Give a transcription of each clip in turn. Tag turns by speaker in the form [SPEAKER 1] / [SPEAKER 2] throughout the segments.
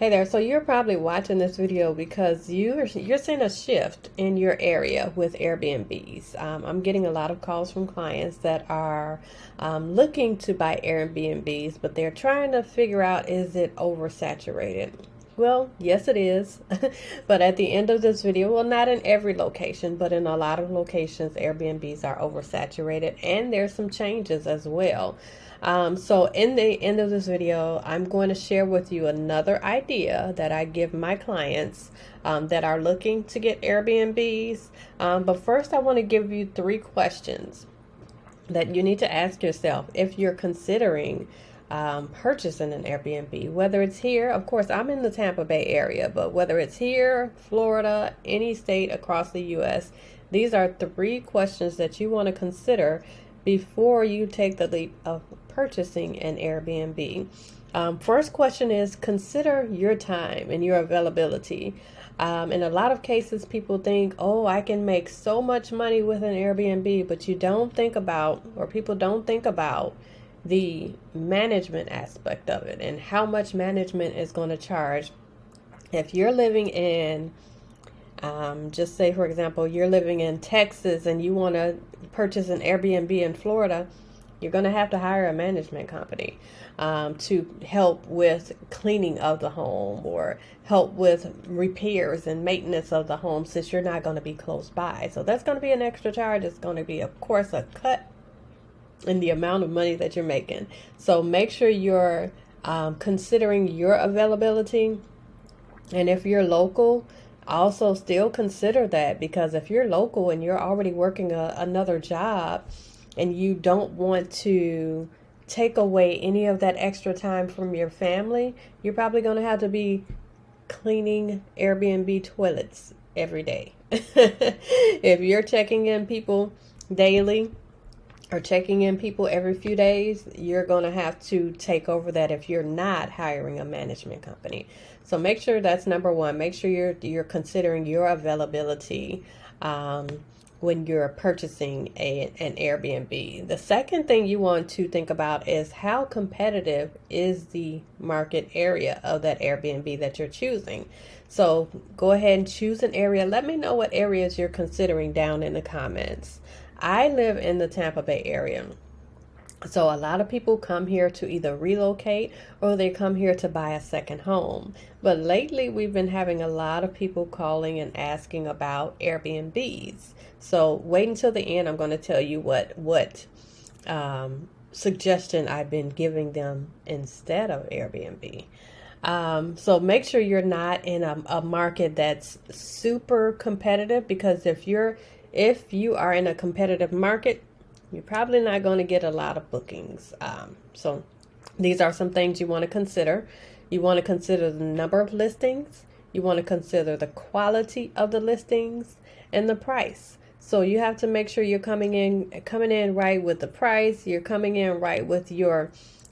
[SPEAKER 1] Hey there, so you're probably watching this video because you're seeing a shift in your area with Airbnbs. I'm getting a lot of calls from clients that are looking to buy Airbnbs, but they're trying to figure out, is it oversaturated? Well, yes, it is. But at the end of this video, well, not in every location, but in a lot of locations, Airbnbs are oversaturated, and there's some changes as well. So in the end of this video, I'm going to share with you another idea that I give my clients that are looking to get Airbnbs. But first, I want to give you 3 questions that you need to ask yourself if you're considering purchasing an Airbnb, whether it's here. Of course, I'm in the Tampa Bay area, but whether it's here, Florida, any state across the U.S., these are 3 questions that you want to consider before you take the leap of purchasing an Airbnb. First question is, consider your time and your availability. In a lot of cases, people think, oh, I can make so much money with an Airbnb, but you don't think about, or people don't think about, the management aspect of it and how much management is going to charge. If you're living in, just say, for example, you're living in Texas and you want to purchase an Airbnb in Florida, you're going to have to hire a management company to help with cleaning of the home or help with repairs and maintenance of the home, since you're not going to be close by. So that's going to be an extra charge. It's going to be, of course, a cut in the amount of money that you're making. So make sure you're considering your availability. And if you're local, also still consider that, because if you're local and you're already working another job and you don't want to take away any of that extra time from your family, you're probably going to have to be cleaning Airbnb toilets every day. If you're checking in people daily or checking in people every few days, you're going to have to take over that if you're not hiring a management company. So make sure that's number one. Make sure you're considering your availability when you're purchasing an Airbnb. The second thing you want to think about is, how competitive is the market area of that Airbnb that you're choosing. So go ahead and choose an area. Let me know what areas you're considering down in the comments. I live in the Tampa Bay area. So a lot of people come here to either relocate or they come here to buy a second home. But lately we've been having a lot of people calling and asking about Airbnbs. So wait until the end. I'm going to tell you what suggestion I've been giving them instead of Airbnb. So make sure you're not in a market that's super competitive, because if you are in a competitive market, you're probably not going to get a lot of bookings. So these are some things you want to consider. You want to consider the number of listings. You want to consider the quality of the listings and the price. So you have to make sure you're coming in right with the price. You're coming in right with your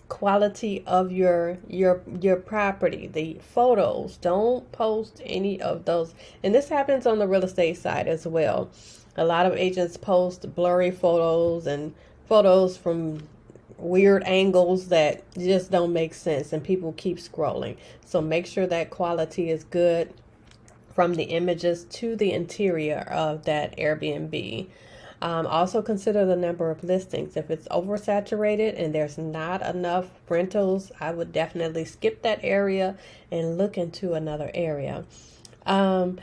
[SPEAKER 1] quality of your property. The photos, don't post any of those. And this happens on the real estate side as well. A lot of agents post blurry photos and photos from weird angles that just don't make sense, and people keep scrolling. So make sure that quality is good from the images to the interior of that Airbnb. Also consider the number of listings. If it's oversaturated and there's not enough rentals, I would definitely skip that area and look into another area. Number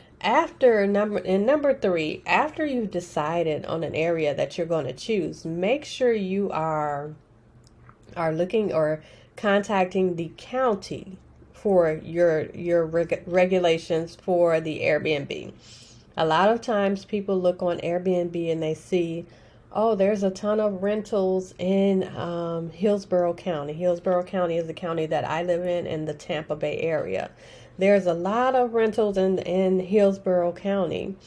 [SPEAKER 1] 3, after you've decided on an area that you're going to choose, make sure you are looking or contacting the county for your regulations for the Airbnb. A lot of times people look on Airbnb and they see, oh, there's a ton of rentals in Hillsborough County. Hillsborough County is the county that I live in the Tampa Bay area. There's a lot of rentals in Hillsborough County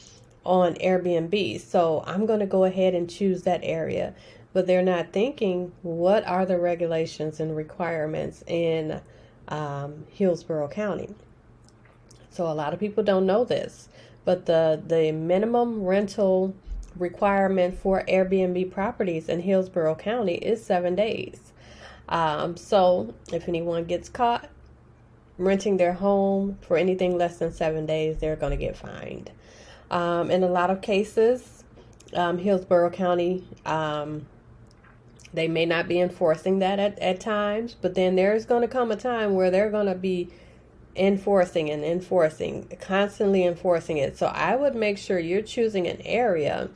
[SPEAKER 1] on Airbnb, so I'm going to go ahead and choose that area. But they're not thinking, what are the regulations and requirements in Hillsborough County? So a lot of people don't know this, but the minimum rental requirement for Airbnb properties in Hillsborough County is 7 days. So if anyone gets caught, renting their home for anything less than 7 days, they're going to get fined. In a lot of cases, Hillsborough County, they may not be enforcing that at times, but then there's going to come a time where they're going to be constantly enforcing it. So I would make sure you're choosing an area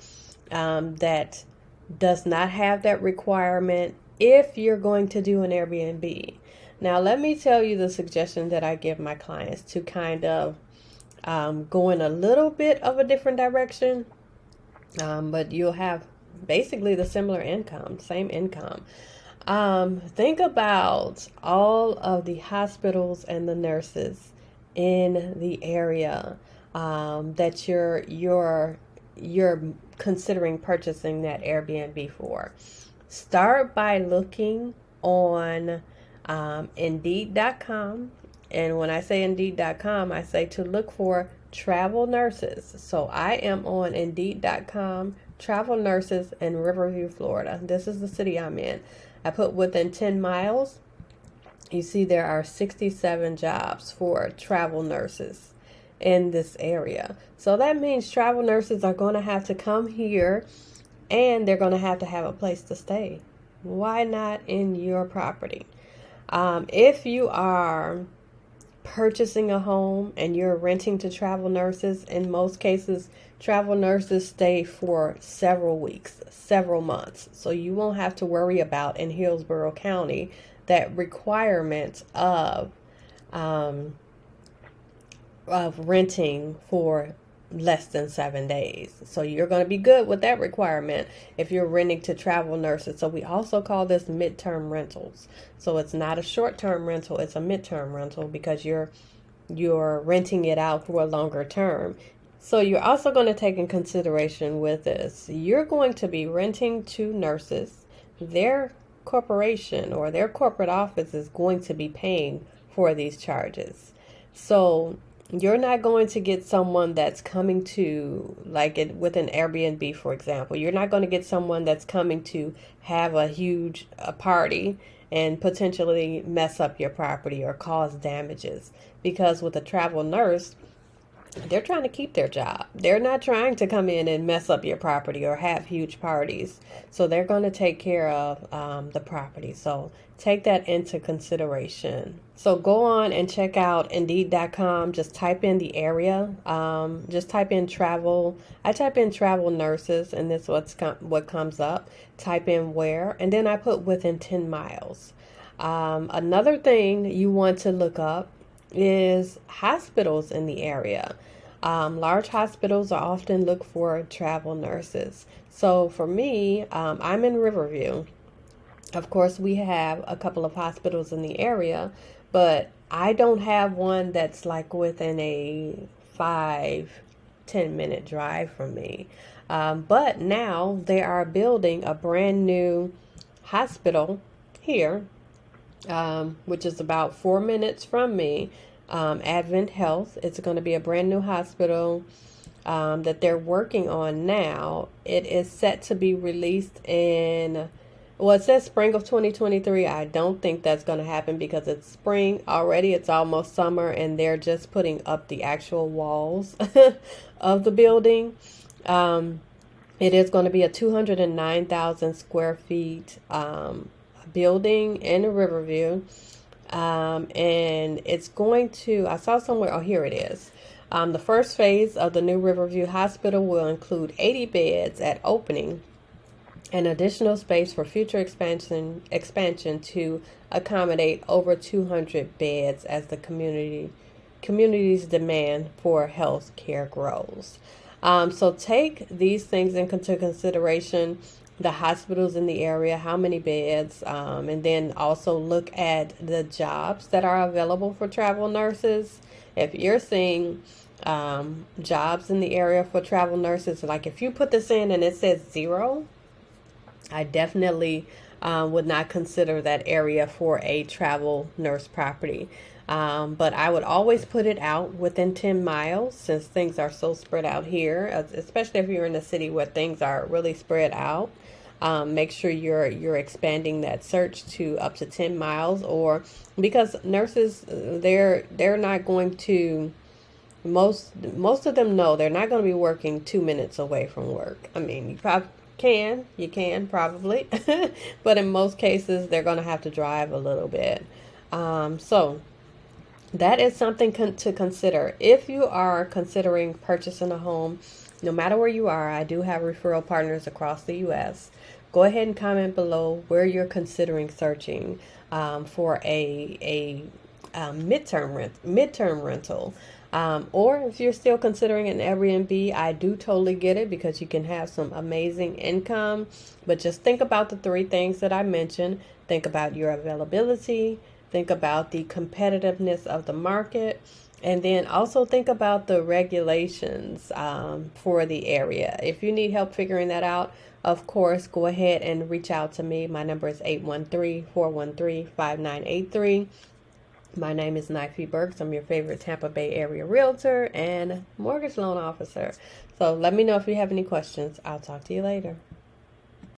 [SPEAKER 1] that does not have that requirement if you're going to do an Airbnb. Now, let me tell you the suggestion that I give my clients to kind of go in a little bit of a different direction, but you'll have basically the same income. Think about all of the hospitals and the nurses in the area that you're considering purchasing that Airbnb for. Start by looking on Indeed.com. And when I say Indeed.com, I say to look for travel nurses. So I am on Indeed.com, travel nurses in Riverview, Florida. This is the city I'm in. I put within 10 miles. You see there are 67 jobs for travel nurses in this area. So that means travel nurses are going to have to come here and they're going to have a place to stay. Why not in your property? If you are purchasing a home and you're renting to travel nurses, in most cases, travel nurses stay for several weeks, several months. So you won't have to worry about in Hillsborough County that requirement of renting for less than 7 days. So you're going to be good with that requirement if you're renting to travel nurses. So we also call this midterm rentals. So it's not a short-term rental, it's a midterm rental because you're renting it out for a longer term. So you're also going to take in consideration with this, you're going to be renting to nurses. Their corporation or their corporate office is going to be paying for these charges. So you're not going to get someone that's coming to, with an Airbnb, for example, you're not going to get someone that's coming to have a huge party and potentially mess up your property or cause damages. Because with a travel nurse, they're trying to keep their job. They're not trying to come in and mess up your property or have huge parties. So they're going to take care of the property. So take that into consideration. So go on and check out Indeed.com. Just type in the area. Just type in travel. I type in travel nurses, and this is what comes up. Type in where, and then I put within 10 miles. Another thing you want to look up is hospitals in the area. Large hospitals are often look for travel nurses. So for me, I'm in Riverview. Of course, we have a couple of hospitals in the area, but I don't have one that's like within a 5-10 minute drive from me. But now they are building a brand new hospital here, which is about 4 minutes from me, Advent Health. It's going to be a brand new hospital that they're working on now. It is set to be released in, well, it says spring of 2023. I don't think that's going to happen because it's spring already. It's almost summer, and they're just putting up the actual walls of the building. It is going to be a 209,000 square feet building in Riverview, and it's going to, I saw somewhere, oh, here it is. The first phase of the new Riverview Hospital will include 80 beds at opening and additional space for future expansion to accommodate over 200 beds as the community's demand for health care grows. So take these things into consideration. The hospitals in the area, how many beds, and then also look at the jobs that are available for travel nurses. If you're seeing jobs in the area for travel nurses, like if you put this in and it says 0, I definitely would not consider that area for a travel nurse property. But I would always put it out within 10 miles since things are so spread out here, especially if you're in a city where things are really spread out. Make sure you're expanding that search to up to 10 miles, or because nurses, they're not going to, most of them know they're not going to be working 2 minutes away from work. I mean, you can probably, but in most cases they're going to have to drive a little bit. So that is something to consider if you are considering purchasing a home. No matter where you are, I do have referral partners across the U.S. Go ahead and comment below where you're considering searching for a midterm rental. Or if you're still considering an Airbnb, I do totally get it, because you can have some amazing income. But just think about the three things that I mentioned. Think about your availability. Think about the competitiveness of the market. And then also think about the regulations for the area. If you need help figuring that out, of course, go ahead and reach out to me. My number is 813-413-5983. My name is Knifie Burks. I'm your favorite Tampa Bay Area realtor and mortgage loan officer. So let me know if you have any questions. I'll talk to you later.